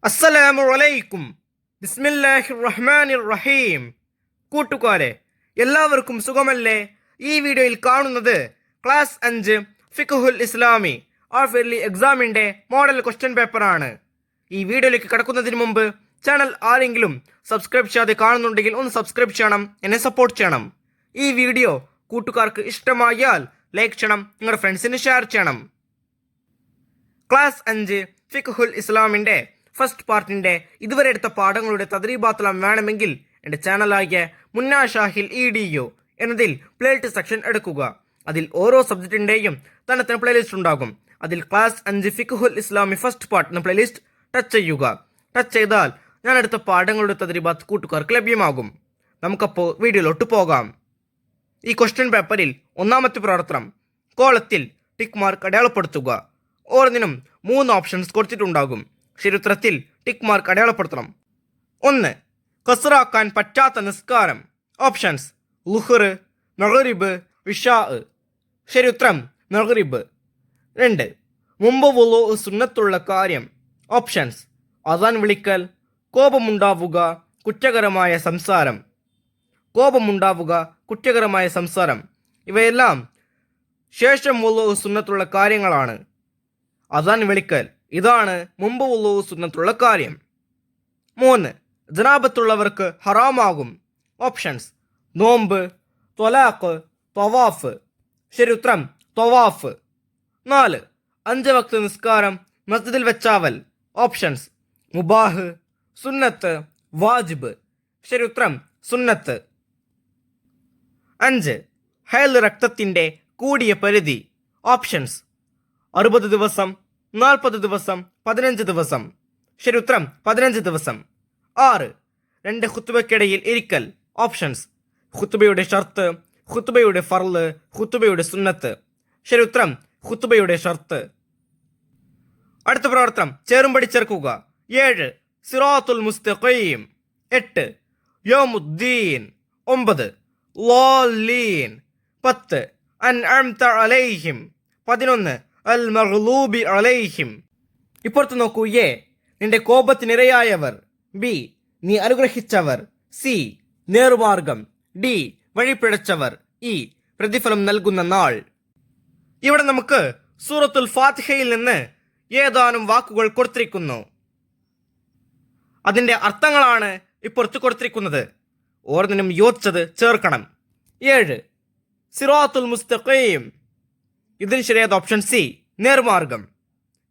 അസ്സലാമു അലൈക്കും. ബിസ്മില്ലാഹിർ റഹ്മാനിർ റഹീം. കൂട്ടുകാരെ, എല്ലാവർക്കും സുഖമല്ലേ? ഈ വീഡിയോയിൽ കാണുന്നത് ക്ലാസ് 5 ഫിഖ്ഹുൽ ഇസ്ലാമി ഹാഫിർലി എക്സാമിൻ്റെ മോഡൽ ക്വസ്റ്റ്യൻ പേപ്പറാണ്. ഈ വീഡിയോയിലേക്ക് കടക്കുന്നതിന് മുമ്പ് ചാനൽ ആരെങ്കിലും സബ്സ്ക്രൈബ് ചെയ്യാതെ കാണുന്നുണ്ടെങ്കിൽ ഒന്ന് സബ്സ്ക്രൈബ് ചെയ്യണം, എന്നെ സപ്പോർട്ട് ചെയ്യണം. ഈ വീഡിയോ കൂട്ടുകാർക്ക് ഇഷ്ടമായാൽ ലൈക്ക് ചെയ്യണം, നിങ്ങളുടെ ഫ്രണ്ട്സിന് ഷെയർ ചെയ്യണം. ക്ലാസ് 5 ഫിഖ്ഹുൽ ഇസ്ലാമിൻ്റെ ഫസ്റ്റ് പാർട്ടിൻ്റെ ഇതുവരെ എടുത്ത പാഠങ്ങളുടെ തദ്രീബാത്തെല്ലാം വേണമെങ്കിൽ എൻ്റെ ചാനലായ മുന്നാ ഷാഹിൽ EDU എന്നതിൽ പ്ലേലിസ്റ്റ് സെക്ഷൻ എടുക്കുക. അതിൽ ഓരോ സബ്ജക്റ്റിൻ്റെയും തന്നെ പ്ലേലിസ്റ്റ് ഉണ്ടാകും. അതിൽ ക്ലാസ് 5 ഫിഖ്ഹുൽ ഇസ്ലാമി ഫസ്റ്റ് പാർട്ട് എന്ന പ്ലേലിസ്റ്റ് ടച്ച് ചെയ്യുക. ടച്ച് ചെയ്താൽ ഞാൻ എടുത്ത പാഠങ്ങളുടെ തദ്രീബാത്ത് കൂട്ടുകാർക്ക് ലഭ്യമാകും. നമുക്കപ്പോൾ വീഡിയോയിലോട്ട് പോകാം. ഈ ക്വസ്റ്റ്യൻ പേപ്പറിൽ ഒന്നാമത്തെ പ്രവർത്തനം കോളത്തിൽ ടിക്ക് മാർക്ക് അടയാളപ്പെടുത്തുക. ഓരോന്നിനും 3 ഓപ്ഷൻസ് കൊടുത്തിട്ടുണ്ടാകും. ശരിയുത്തരത്തിൽ ടിക്ക് മാർക്ക് അടയാളപ്പെടുത്തണം. 1. കസ്റാക്കാൻ പറ്റാത്ത നിസ്കാരം. ഓപ്ഷൻസ് ളുഹ്ർ, മഗ്രിബ്, ഇശാ. ശരിയുത്തരം മഗ്രിബ്. 2. മുമ്പ് വുളൂ സുന്നത്തുള്ള കാര്യം. ഓപ്ഷൻസ് അദാൻ വിളിക്കൽ, കോപമുണ്ടാവുക, കുറ്റകരമായ സംസാരം. കോപമുണ്ടാവുക, കുറ്റകരമായ സംസാരം ഇവയെല്ലാം ശേഷം വുളൂ സുന്നത്തുള്ള കാര്യങ്ങളാണ്. അദാൻ വിളിക്കൽ ഇതാണ് മുമ്പ് വുളൂ സുന്നത്തുള്ള കാര്യം. 3. ജനാബത്തുള്ളവർക്ക് ഹറാമാകും. ഓപ്ഷൻസ് നോമ്പ്, ത്വലാഖ്, തവാഫ്. ശരിയുത്തരം തവാഫ്. 4. 5 വക്ത് നിസ്കാരം മസ്ജിദിൽ വെച്ചാവൽ. ഓപ്ഷൻസ് മുബാഹ്, സുന്നത്ത്, വാജിബ്. ശരിയുത്തരം സുന്നത്ത്. 5. ഹൈൽ രക്തത്തിൻ്റെ കൂടിയ പരിധി. ഓപ്ഷൻസ് 60 ദിവസം, 40 ദിവസം, 15 ദിവസം. ശരിയുത്തരം 15 ദിവസം. 6. 2 ഖുത്ബയ്ക്കിടയിൽ ഇരിക്കൽ. ഓപ്ഷൻസ് ഖുത്ബയുടെ ഷർത്ത്, ഖുത്ബയുടെ ഫർള്, ഖുത്ബയുടെ സുന്നത്ത്. ശരിയുത്തരം ഖുത്ബയുടെ ഷർത്ത്. അടുത്ത പ്രവർത്തനം ചേരുംപടി ചേർക്കുക. 7. സിറാത്തുൽ മുസ്തഖീം. 8. യൗമുദ്ദീൻ. 9. ളാലീൻ. 10. അൻഅംത അലൈഹിം. 11. അൽ മഗ്ലൂബി അലൈഹിം. ഇപ്പുറത്ത് നോക്കൂ. എ നിന്റെ കോപത്തിനിരയായവർ. ബി നീ അനുഗ്രഹിച്ചവർ. സി നേർമാർഗം. ഡി വഴിപിഴച്ചവർ. ഇ പ്രതിഫലം നൽകുന്ന നാൾ. ഇവിടെ നമുക്ക് സൂറത്തുൽ ഫാത്തിഹയിൽ നിന്ന് ഏതാനും വാക്കുകൾ കൊടുത്തിരിക്കുന്നു. അതിൻ്റെ അർത്ഥങ്ങളാണ് ഇപ്പുറത്ത് കൊടുത്തിരിക്കുന്നത്. ഓരോന്നിനും യോജിച്ചത് ചേർക്കണം. 7. സിറാത്തുൽ മുസ്തഖീം. ഇതിന് ശരിയായത് ഓപ്ഷൻ സി നേർമാർഗം.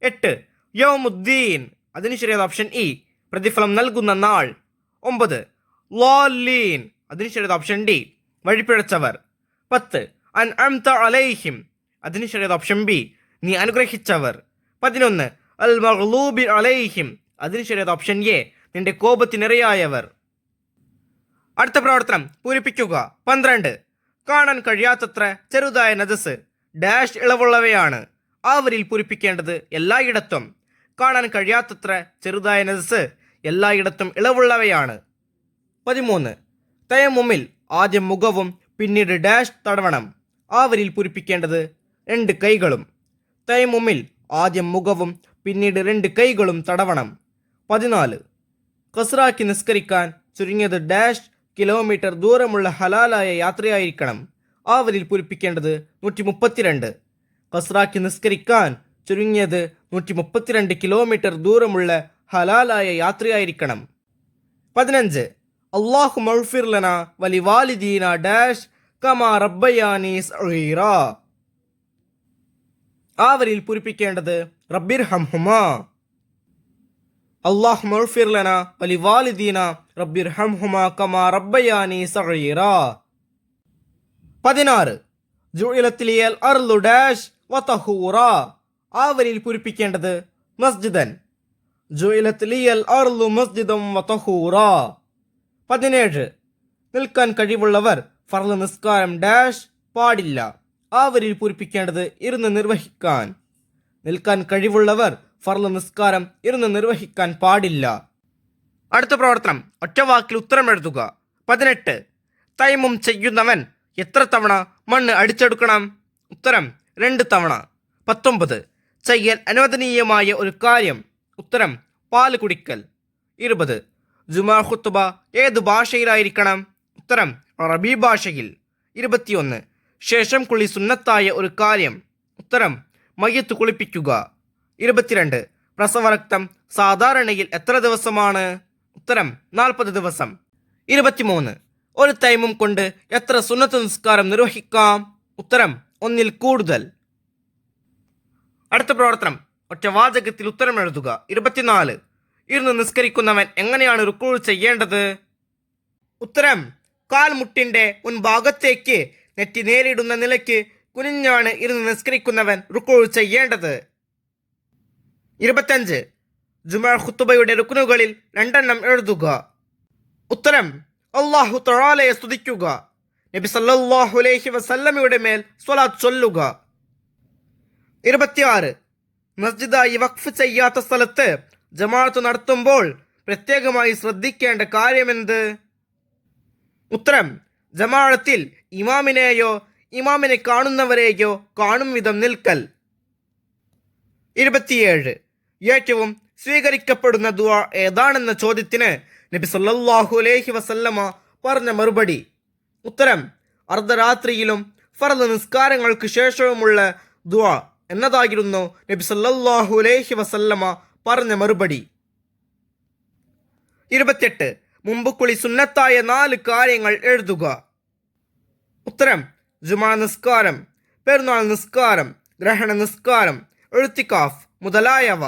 8. യൗമുദ്ദീൻ. അതിന് ശരിയായത് ഓപ്ഷൻ ഇ പ്രതിഫലം നൽകുന്ന നാൾ. 9. ളാലീൻ. അതിന് ശരിയായത് ഓപ്ഷൻ ഡി വഴിപിഴച്ചവർ. 10. അൻഅംത അലൈഹിം. അതിന് ശരിയായത് ഓപ്ഷൻ ബി നീ അനുഗ്രഹിച്ചവർ. 11. അൽ മഗ്ലൂബി അലൈഹിം. അതിന് ശരിയായത് ഓപ്ഷൻ എ നിന്റെ കോപത്തിനിരയായവർ. അടുത്ത പ്രവർത്തനം പൂരിപ്പിക്കുക. 12. കാണാൻ കഴിയാത്തത്ര ചെറുതായ നജസ് ഡാഷ് ഇളവുള്ളവയാണ്. ആവരിൽ പൂരിപ്പിക്കേണ്ടത് എല്ലായിടത്തും. കാണാൻ കഴിയാത്തത്ര ചെറുതായ നജസ് എല്ലായിടത്തും ഇളവുള്ളവയാണ്. 13. തയമ്മുമിൽ ആദ്യം മുഖവും പിന്നീട് ഡാഷ് തടവണം. ആവരിൽ പൂരിപ്പിക്കേണ്ടത് 2 കൈകളും. തയമ്മുമിൽ ആദ്യം മുഖവും പിന്നീട് 2 കൈകളും തടവണം. 14. കസ്റാക്കി നിസ്കരിക്കാൻ ചുരുങ്ങിയത് ഡാഷ് കിലോമീറ്റർ ദൂരമുള്ള ഹലാലായ യാത്രയായിരിക്കണം. ആവരിൽ പൂരിപ്പിക്കേണ്ടത് 132. കസ്റാക്കി നിസ്കരിക്കാൻ ചുരുങ്ങിയത് 132 കിലോമീറ്റർ ദൂരമുള്ള ഹലാലായ യാത്രയായിരിക്കണം. 15. അല്ലാഹു മഗ്ഫിർ ലനാ വലി വാലിദീന ഡാഷ് കമാ റബ്ബയാനി സഗീറാ. ആവരിൽ പൂരിപ്പിക്കേണ്ടത് റബ്ബിർഹംഹുമാ. അല്ലാഹു മഗ്ഫിർ ലനാ വലി വാലിദീന റബ്ബിർഹംഹുമാ കമാ റബ്ബയാനി സഗീറാ. 16. ജുഇലത് ലിയൽ അർളു ഡാഷ് വതഹൂറാ. ആവരിൽ പൂരിപ്പിക്കേണ്ടത് മസ്ജിദൻ. ജുഇലത് ലിയൽ അർളു മസ്ജിദൻ വതഹൂറാ. 17. നിൽക്കാൻ കഴിവുള്ളവർ ഫർള് നിസ്കാരം ഡാഷ് പാടില്ല. ആവരിൽ പൂരിപ്പിക്കേണ്ടത് ഇരുന്ന് നിർവഹിക്കാൻ. നിൽക്കാൻ കഴിവുള്ളവർ ഫർള് നിസ്കാരം ഇരുന്ന് നിർവഹിക്കാൻ പാടില്ല. അടുത്ത പ്രവർത്തനം ഒറ്റവാക്കിൽ ഉത്തരം എഴുതുക. 18. തൈമും ചെയ്യുന്നവൻ എത്ര തവണ മണ്ണ് അടിച്ചെടുക്കണം? ഉത്തരം 2 തവണ. 19. ചെയ്യാൻ അനുവദനീയമായ ഒരു കാര്യം. ഉത്തരം പാല് കുടിക്കൽ. 20. ജുമാ ഖുത്ബ ഏത് ഭാഷയിലായിരിക്കണം? ഉത്തരം അറബി ഭാഷയിൽ. 21. ശേഷം കുളി സുന്നത്തായ ഒരു കാര്യം. ഉത്തരം മയ്യത്ത് കുളിപ്പിക്കുക. 22. പ്രസവരക്തം സാധാരണയിൽ എത്ര ദിവസമാണ്? ഉത്തരം 40 ദിവസം. 23. ഒരു തൈമും കൊണ്ട് എത്ര സുന്നത്ത് നിസ്കാരം നിർവഹിക്കാം? ഉത്തരം 1-ൽ കൂടുതൽ. അടുത്ത പ്രവർത്തനം, ഒറ്റവാചകത്തിൽ ഉത്തരം എഴുതുക. 24. ഇരുന്ന് നിസ്കരിക്കുന്നവൻ എങ്ങനെയാണ് റുക്കൂ ചെയ്യേണ്ടത്? ഉത്തരം കാൽമുട്ടിന്റെ മുൻഭാഗത്തേക്ക് നെറ്റി നേരിടുന്ന നിലയ്ക്ക് കുനിഞ്ഞാണ് ഇരുന്ന് നിസ്കരിക്കുന്നവൻ റുക്കൂ ചെയ്യേണ്ടത്. 25. ജുമാ ഖുത്ബയുടെ റുക്നുകളിൽ 2 എഴുതുക. ഉത്തരം അല്ലാഹു തആലയെ സ്തുതിക്കുക, നബി സല്ലല്ലാഹു അലൈഹി വസല്ലമയുടെ മേൽ സ്വലാത്ത് ചൊല്ലുക. 26. മസ്ജിദായി വഖഫ് ചെയ്യാത്ത സ്ഥലത്ത് ജമാഅത്ത് നടത്തുമ്പോൾ പ്രത്യേകമായി ശ്രദ്ധിക്കേണ്ട കാര്യമെന്ത്? ഉത്തരം ജമാഅത്തിൽ ഇമാമിനെയോ ഇമാമിനെ കാണുന്നവരെയോ കാണും വിധം നിൽക്കൽ. 27. ഏറ്റവും സ്വീകരിക്കപ്പെടുന്ന ദുആ ഏതാണെന്ന ചോദ്യത്തിന് നബി സല്ലല്ലാഹു അലൈഹി വസല്ലമ പറഞ്ഞ മറുപടി. ഉത്തരം അർദ്ധരാത്രിയിലും ഫർദ് നിസ്കാരങ്ങൾക്ക് ശേഷവുമുള്ള ദുആ എന്നതായിരുന്നു നബി സല്ലല്ലാഹു അലൈഹി വസല്ലമ പറഞ്ഞ മറുപടി. 28. മുമ്പ് കുളി സുന്നത്തായ 4 കാര്യങ്ങൾ എഴുതുക. ഉത്തരം ജുമാ നിസ്കാരം, പെരുന്നാൾ നിസ്കാരം, ഗ്രഹണ നിസ്കാരം, ഇഅ്തികാഫ് മുതലായവ.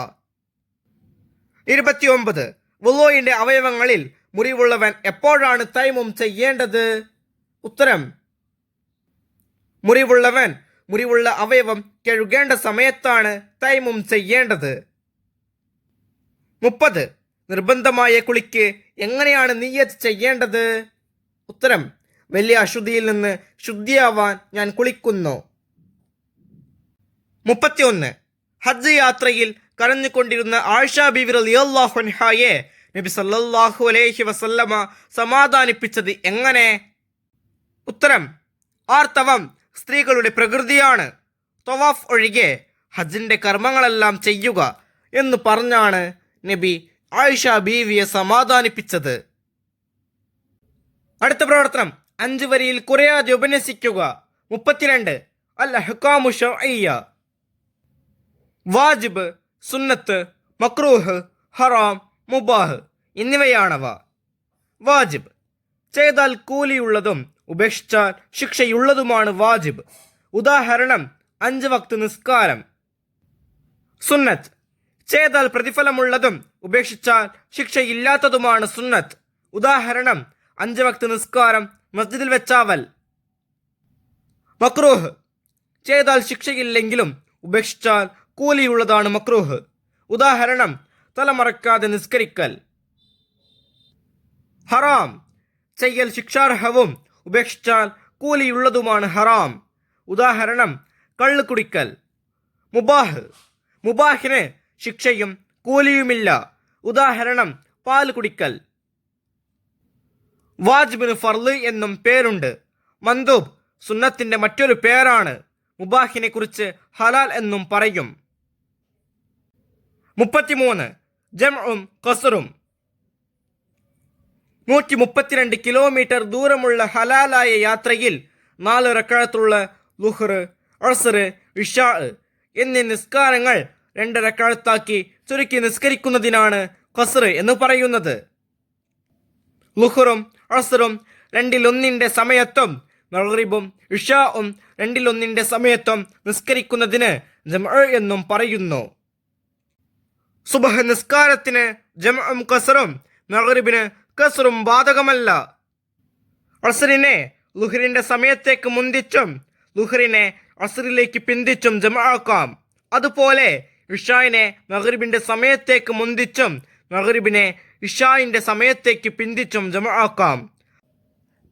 29. വുളൂഇന്റെ അവയവങ്ങളിൽ മുറിവുള്ളവൻ എപ്പോഴാണ് തൈമും ചെയ്യേണ്ടത്? ഉത്തരം മുറിവുള്ള അവയവം കഴുകേണ്ട സമയത്താണ് തൈമും ചെയ്യേണ്ടത്. 30. നിർബന്ധമായ കുളിക്ക് എങ്ങനെയാണ് നിയ്യത്ത് ചെയ്യേണ്ടത്? ഉത്തരം വലിയ അശുദ്ധിയിൽ നിന്ന് ശുദ്ധിയാവാൻ ഞാൻ കുളിക്കുന്നു. 31. ഹജ്ജ് യാത്രയിൽ കരഞ്ഞുകൊണ്ടിരുന്ന ആയിഷ ബീവി റളിയല്ലാഹു അൻഹയെ നബി സല്ലല്ലാഹു അലൈഹി വസല്ലമ സമാധാനിപ്പിച്ചത് എങ്ങനെ? ഉത്തരം ആർത്തവം സ്ത്രീകളുടെ പ്രകൃതിയാണ്, തവാഫ് ഒഴികെ ഹജ്ജിന്റെ കർമ്മങ്ങളെല്ലാം ചെയ്യുക എന്ന് പറഞ്ഞാണ് നബി ആയിഷ ബീവിയെ സമാധാനിപ്പിച്ചത്. അടുത്ത പ്രവർത്തനം, 5 വരിയിൽ കുറയാതെ ഉപന്യസിക്കുക. 32. അൽ അഹ്കാമു ശർഇയ്യ. വാജിബ്, സുന്നത്ത്, മക്രൂഹ്, ഹറാം, മുബാഹ് എന്നിവയാണവ. വാജിബ് ചെയ്താൽ കൂലിയുള്ളതും ഉപേക്ഷിച്ചാൽ ശിക്ഷയുള്ളതുമാണ് വാജിബ്. ഉദാഹരണം 5 വക്ത് നിസ്കാരം. സുന്നത്ത് ചെയ്താൽ പ്രതിഫലമുള്ളതും ഉപേക്ഷിച്ചാൽ ശിക്ഷയില്ലാത്തതുമാണ് സുന്നത്ത്. ഉദാഹരണം 5 വക്ത് നിസ്കാരം മസ്ജിദിൽ വെച്ചാവൽ. മക്രൂഹ് ചെയ്താൽ ശിക്ഷയില്ലെങ്കിലും ഉപേക്ഷിച്ചാൽ കൂലിയുള്ളതാണ് മക്രൂഹ്. ഉദാഹരണം തലമറക്കാതെ നിസ്കരിക്കൽ. ഹറാം ചെയ്യൽ ശിക്ഷാർഹവും ഉപേക്ഷിച്ചാൽ കൂലിയുള്ളതുമാണ് ഹറാം. ഉദാഹരണം കള്ള് കുടിക്കൽ. മുബാഹിന് ശിക്ഷയും കൂലിയുമില്ല. ഉദാഹരണം പാൽ കുടിക്കൽ. വാജിബിന് ഫർള് എന്നും പേരുണ്ട്. മന്ദൂബ് സുന്നത്തിന്റെ മറ്റൊരു പേരാണ്. മുബാഹിനെ കുറിച്ച് ഹലാൽ എന്നും പറയും. 33. ജംഉം ഖസ്റും. 132 കിലോമീറ്റർ ദൂരമുള്ള ഹലാലായ യാത്രയിൽ 4 റക്അത്തുള്ള ളുഹ്ർ, അസ്ർ, ഇശാ എന്നീ നിസ്കാരങ്ങൾ 2 റക്അത്താക്കി ചുരുക്കി നിസ്കരിക്കുന്നതിനാണ് ഖസ്ർ എന്ന് പറയുന്നത്. ളുഹ്റും അസ്റും 1/2 സമയത്തും മഗ്രിബും ഇശാഉം 1/2 സമയത്തും നിസ്കരിക്കുന്നതിന് ജംഉ എന്നും പറയുന്നു. സുബ്ഹ് നിസ്കാരത്തിന് ജംഉം ഖസ്റും, മഗ്രിബിന് ഖസ്റും ബാധകമല്ല. അസ്റിനെ ളുഹ്റിന്റെ സമയത്തേക്ക് മുന്തിച്ചും ളുഹ്റിനെ അസ്റിലേക്ക് പിന്തിച്ചും ജംആക്കാം. അതുപോലെ ഇശാഇനെ മഗ്രിബിന്റെ സമയത്തേക്ക് മുന്തിച്ചും മഗ്രിബിനെ ഇശാഇന്റെ സമയത്തേക്ക് പിന്തിച്ചും ജംആക്കാം.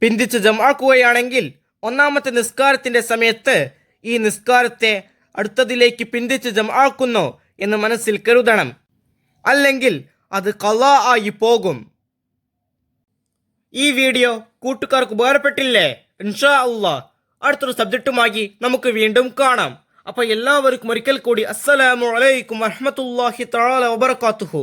പിന്തിച്ച് ജംആക്കുകയാണെങ്കിൽ 1ാമത്തെ നിസ്കാരത്തിന്റെ സമയത്ത് ഈ നിസ്കാരത്തെ അടുത്തതിലേക്ക് പിന്തിച്ച് ജംആക്കുന്നു എന്ന് മനസ്സിൽ കരുതണം. അല്ലെങ്കിൽ അത് ഖളാ ആയി പോകും. ഈ വീഡിയോ കൂട്ടുകാർക്ക് ഉപകാരപ്പെട്ടില്ലേ? ഇൻഷാ അല്ലാഹ് അടുത്തൊരു സബ്ജക്റ്റുമായി നമുക്ക് വീണ്ടും കാണാം. അപ്പോൾ എല്ലാവർക്കും ഒരിക്കൽ കൂടി അസ്സലാമു അലൈക്കും വറഹ്മത്തുള്ളാഹി തആല വബറകാതുഹു.